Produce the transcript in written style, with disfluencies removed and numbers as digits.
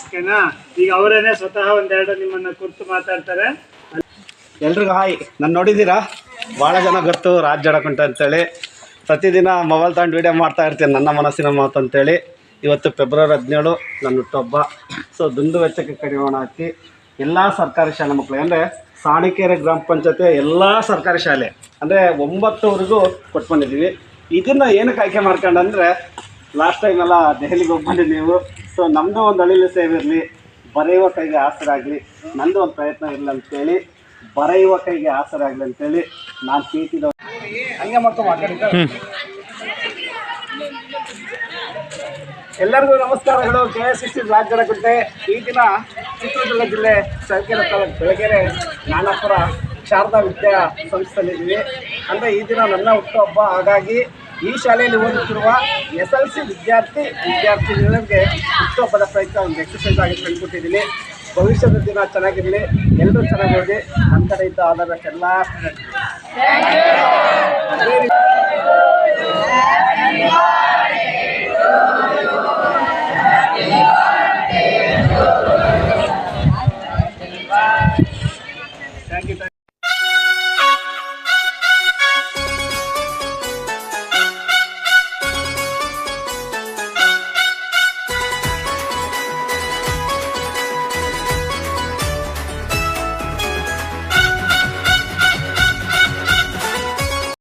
ಓಕೆನಾ? ಈಗ ಅವರೇನೆ ಸ್ವತಃ ಒಂದೆರಡು ನಿಮ್ಮನ್ನ ಕುರಿತು ಮಾತಾಡ್ತಾರೆ. ಎಲ್ರಿಗೂ ಹಾಯ್. ನಾನು ನೋಡಿದ್ದೀರಾ, ಭಾಳ ಜನ ಗೊತ್ತು ರಾಜ್ ಜಡಕುಂಟೆ ಅಂತೇಳಿ. ಪ್ರತಿದಿನ ಮೊಬೈಲ್ ತಗೊಂಡು ವೀಡಿಯೋ ಮಾಡ್ತಾ ಇರ್ತೀನಿ, ನನ್ನ ಮನಸ್ಸಿನ ಮಾತು ಅಂತೇಳಿ. ಇವತ್ತು ಫೆಬ್ರವರಿ 17 ನನ್ನ ಹುಟ್ಟುಹಬ್ಬ. ಸೊ ದುಂದು ವೆಚ್ಚಕ್ಕೆ ಕಡಿವಾಣ ಹಾಕಿ ಎಲ್ಲ ಸರ್ಕಾರಿ ಶಾಲೆ ಮಕ್ಕಳು ಅಂದರೆ ಸಾಣಿಕೆರೆ ಗ್ರಾಮ ಪಂಚಾಯತಿ ಎಲ್ಲ ಸರ್ಕಾರಿ ಶಾಲೆ ಅಂದರೆ 9ವರೆಗೂ ಕೊಟ್ಟು ಬಂದಿದ್ದೀವಿ. ಇದನ್ನು ಏನಕ್ಕೆ ಆಯ್ಕೆ ಮಾಡ್ಕೊಂಡಂದರೆ, ಲಾಸ್ಟ್ ಟೈಮ್ ಎಲ್ಲ ದೆಹಲಿಗೆ ಹೋಗಿ ಬಂದಿದ್ದು ನೀವು. ಸೊ ನಮ್ಮದು ಒಂದು ಅಳಿಲು ಸೇವೆ ಇರಲಿ, ಬರೆಯುವ ಕೈಗೆ ಆಸರಾಗಲಿ, ನಂದು ಒಂದು ಪ್ರಯತ್ನ ಇರಲಿ ಅಂತೇಳಿ, ಬರೆಯುವ ಕೈಗೆ ಆಸರಾಗಲಿ ಅಂತೇಳಿ ನಾನು ಪ್ರೀತಿದ ಹಂಗೆ ಮಾಡ್ಕೊಂಡು ಎಲ್ಲರಿಗೂ ನಮಸ್ಕಾರಗಳು. KSCC ರಾಜ್ ಜಡಕುಂಟೆ. ಈ ದಿನ ಚಿತ್ರದುರ್ಗ ಜಿಲ್ಲೆ ಚಳ್ಳಕೆರೆ ತಾಲೂಕು ಬೆಳಗೆರೆ ನಾನಾಪುರ ಶಾರದಾ ವಿದ್ಯಾ ಸಂಸ್ಥೆಯಲ್ಲಿದ್ದೀವಿ. ಅಂದರೆ ಈ ದಿನ ನನ್ನ ಹುಟ್ಟುಹಬ್ಬ. ಹಾಗಾಗಿ ಈ ಶಾಲೆಯಲ್ಲಿ ಓದುತ್ತಿರುವ SLC ವಿದ್ಯಾರ್ಥಿಗಳಿಗೆ ಹುಟ್ಟುಹಬ್ಬದ ಪ್ರಯುಕ್ತ ಒಂದು ಎಕ್ಸಸೈಸ್ ಆಗಿ ತಂದುಕೊಟ್ಟಿದ್ದೀನಿ. ಭವಿಷ್ಯದ ದಿನ ಚೆನ್ನಾಗಿರಲಿ, ಎಲ್ಲರೂ ಚೆನ್ನಾಗಿ ಓದಿ. ನನ್ನ ಕಡೆಯಿಂದ ಆದಷ್ಟು ಎಲ್ಲ